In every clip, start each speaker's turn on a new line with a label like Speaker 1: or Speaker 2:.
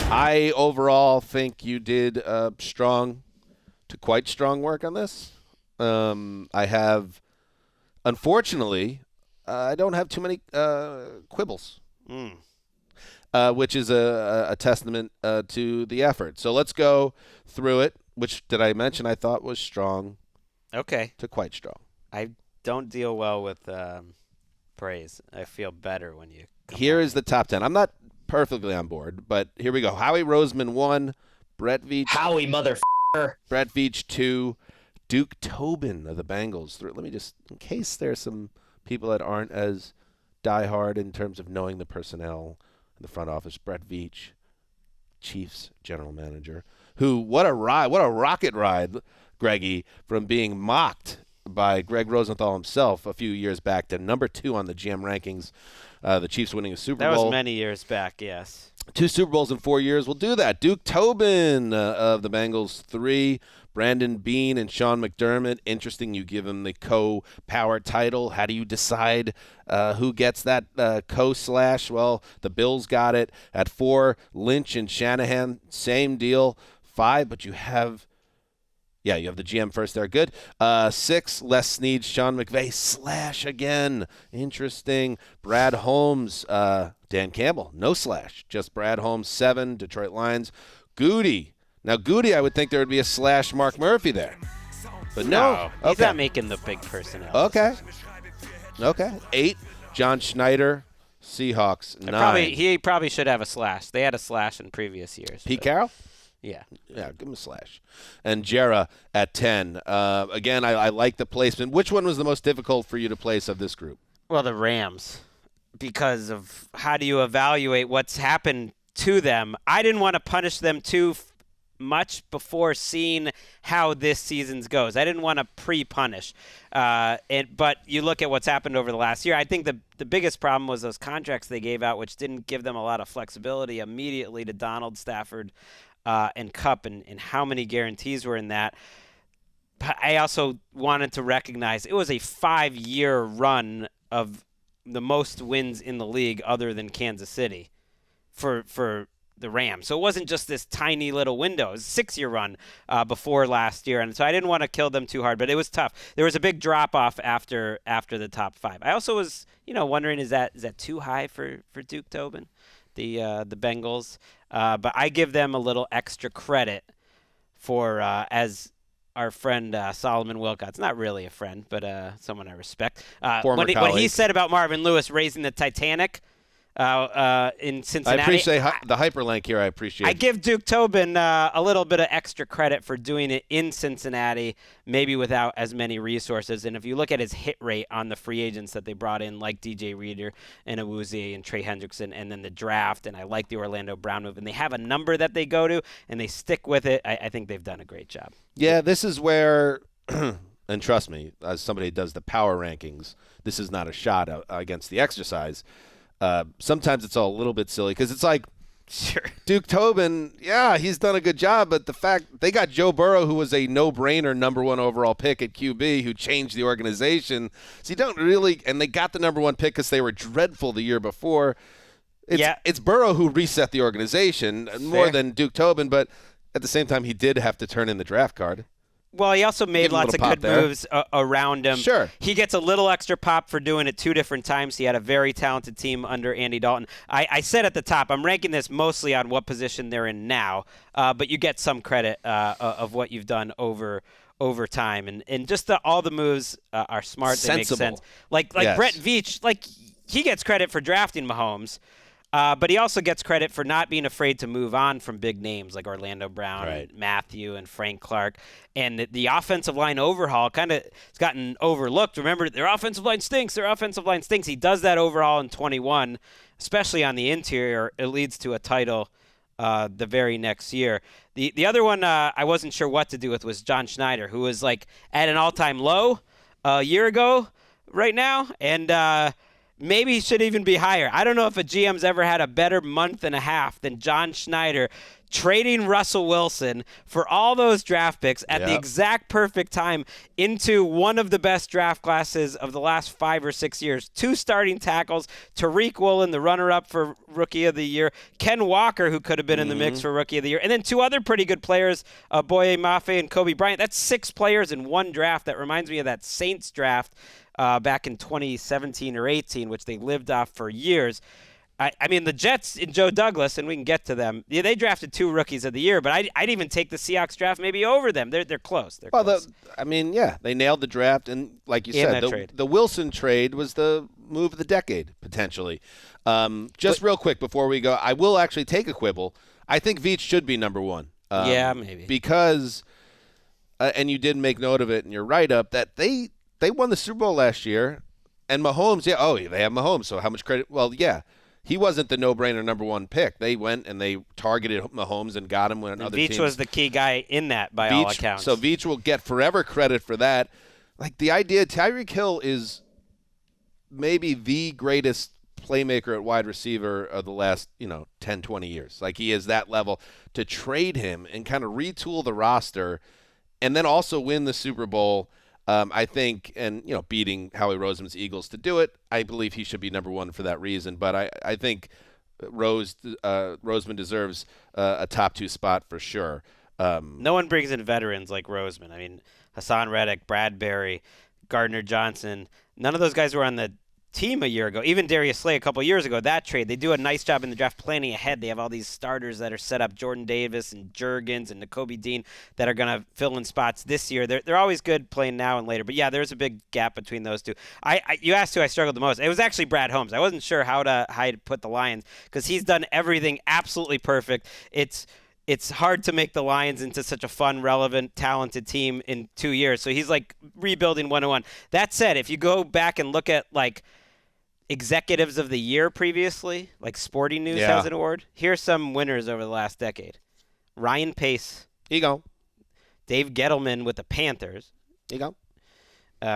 Speaker 1: I overall think you did strong to quite strong work on this. I have, unfortunately, I don't have too many quibbles, which is a testament to the effort. So let's go through it. Which did I mention I thought was strong?
Speaker 2: Okay.
Speaker 1: To quite strong.
Speaker 2: I don't deal well with praise. I feel better when you come
Speaker 1: Here
Speaker 2: on.
Speaker 1: is the top 10. I'm not perfectly on board, but here we go. Howie Roseman 1, Brett Veach.
Speaker 3: Howie motherfucker.
Speaker 1: Brett Veach 2, Duke Tobin of the Bengals 3. Let me just, in case there's some people that aren't as diehard in terms of knowing the personnel in the front office, Brett Veach, Chiefs general manager, who, what a rocket ride, Greggy, from being mocked by Gregg Rosenthal himself a few years back to number 2 on the GM rankings. The Chiefs winning a Super Bowl.
Speaker 2: That was many years back, yes.
Speaker 1: 2 Super Bowls in 4 years. We'll do that. Duke Tobin of the Bengals 3. Brandon Beane and Sean McDermott. Interesting you give him the co-power title. How do you decide who gets that co-slash? Well, the Bills got it. At 4, Lynch and Shanahan. Same deal. 5, but you have the GM first there. Good. 6, Les Snead, Sean McVay, slash again. Interesting. Brad Holmes, Dan Campbell, no slash. Just Brad Holmes, 7, Detroit Lions. Goody. Now, Goody, I would think there would be a slash Mark Murphy there. But no.
Speaker 2: He's not making the big personnel.
Speaker 1: Okay. 8, John Schneider, Seahawks, 9.
Speaker 2: He probably should have a slash. They had a slash in previous years.
Speaker 1: Pete Carroll?
Speaker 2: Yeah.
Speaker 1: Yeah, give him a slash. And Jera at 10. Again, I like the placement. Which one was the most difficult for you to place of this group?
Speaker 2: Well, the Rams, because of how do you evaluate what's happened to them. I didn't want to punish them too much before seeing how this season goes. I didn't want to pre-punish. But you look at what's happened over the last year, I think the biggest problem was those contracts they gave out, which didn't give them a lot of flexibility immediately to Donald, Stafford, and Kupp, and how many guarantees were in that. But I also wanted to recognize it was a 5-year run of the most wins in the league other than Kansas City for the Rams. So it wasn't just this tiny little window. It was a 6-year run before last year. And so I didn't want to kill them too hard, but it was tough. There was a big drop-off after the top 5. I also was, wondering, is that too high for Duke Tobin, the Bengals? But I give them a little extra credit for, as our friend Solomon Wilcott's, not really a friend, but someone I respect.
Speaker 1: Former colleague.
Speaker 2: What he said about Marvin Lewis raising the Titanic in Cincinnati.
Speaker 1: I appreciate the hyperlink here. I appreciate
Speaker 2: I give Duke Tobin a little bit of extra credit for doing it in Cincinnati, maybe without as many resources. And if you look at his hit rate on the free agents that they brought in, like DJ Reader and Awuzie and Trey Hendrickson, and then the draft, and I like the Orlando Brown move, and they have a number that they go to, and they stick with it, I think they've done a great job.
Speaker 1: Yeah, this is where, and trust me, as somebody who does the power rankings, this is not a shot against the exercise. Sometimes it's all a little bit silly because it's like,
Speaker 2: sure,
Speaker 1: Duke Tobin, yeah, he's done a good job, but the fact they got Joe Burrow, who was a no-brainer number 1 overall pick at QB, who changed the organization. So you don't really, and they got the number 1 pick because they were dreadful the year before. It's Burrow who reset the organization more than Duke Tobin, but at the same time, he did have to turn in the draft card.
Speaker 2: Well, he also made lots of good moves around him.
Speaker 1: Sure.
Speaker 2: He gets a little extra pop for doing it 2 different times. He had a very talented team under Andy Dalton. I said at the top, I'm ranking this mostly on what position they're in now, but you get some credit of what you've done over time. And just all the moves are smart. They make sense. Like yes. Brett Veach, he gets credit for drafting Mahomes. But he also gets credit for not being afraid to move on from big names like Orlando Brown,
Speaker 1: right,
Speaker 2: and Matthew, and Frank Clark. And the offensive line overhaul kind of has gotten overlooked. Remember, their offensive line stinks. He does that overhaul in 21, especially on the interior. It leads to a title the very next year. The other one I wasn't sure what to do with was John Schneider, who was at an all-time low a year ago right now. And maybe he should even be higher. I don't know if a GM's ever had a better month and a half than John Schneider trading Russell Wilson for all those draft picks at the exact perfect time into one of the best draft classes of the last 5 or 6 years. 2 starting tackles, Tariq Woolen, the runner-up for Rookie of the Year, Ken Walker, who could have been in the mix for Rookie of the Year, and then 2 other pretty good players, Boye Mafe and Kobe Bryant. That's 6 players in one draft. That reminds me of that Saints draft back in 2017 or 18, which they lived off for years. I mean, the Jets and Joe Douglas, and we can get to them. Yeah, they drafted 2 rookies of the year, but I'd even take the Seahawks draft maybe over them. They're close. They're close.
Speaker 1: They nailed the draft, and like you said, the Wilson trade was the move of the decade potentially. Just real quick before we go, I will actually take a quibble. I think Veach should be number 1.
Speaker 2: Maybe
Speaker 1: because, and you did make note of it in your write-up that they won the Super Bowl last year, and Mahomes. They have Mahomes. So how much credit? Well, yeah. He wasn't the no-brainer number 1 pick. They went and they targeted Mahomes and got him when other teams.
Speaker 2: Veach was the key guy in that, by all accounts.
Speaker 1: So Veach will get forever credit for that. Like the idea, Tyreek Hill is maybe the greatest playmaker at wide receiver of the last 10, 20 years. Like he is that level. To trade him and kind of retool the roster, and then also win the Super Bowl. I think, and beating Howie Roseman's Eagles to do it, I believe he should be number 1 for that reason. But I think Roseman deserves a top 2 spot for sure.
Speaker 2: No one brings in veterans like Roseman. I mean, Hassan Reddick, Bradbury, Gardner Johnson. None of those guys were on the team a year ago. Even Darius Slay a couple years ago, that trade. They do a nice job in the draft planning ahead. They have all these starters that are set up, Jordan Davis and Juergens and Nakobe Dean, that are going to fill in spots this year. They're always good playing now and later. But, yeah, there's a big gap between those two. You asked who I struggled the most. It was actually Brad Holmes. I wasn't sure how to put the Lions because he's done everything absolutely perfect. It's hard to make the Lions into such a fun, relevant, talented team in 2 years. So he's like rebuilding 101. That said, if you go back and look at like executives of the year previously, like Sporting News has an award. Here's some winners over the last decade. Ryan Pace.
Speaker 1: Here you go.
Speaker 2: Dave Gettleman with the Panthers.
Speaker 1: Here you
Speaker 2: go.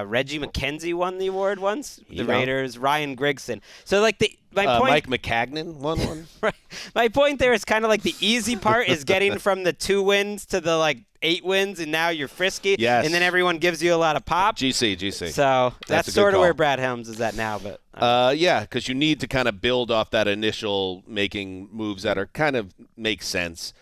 Speaker 2: Reggie McKenzie won the award once. The Raiders. Ryan Grigson. So like my point.
Speaker 1: Mike McCagnon won one.
Speaker 2: Right. My point there is kind of like the easy part is getting from the 2 wins to the like 8 wins, and now you're frisky.
Speaker 1: Yes.
Speaker 2: And then everyone gives you a lot of pop.
Speaker 1: GC.
Speaker 2: So that's sort of where Brad Helms is at now. But
Speaker 1: because you need to kind of build off that initial making moves that are kind of make sense.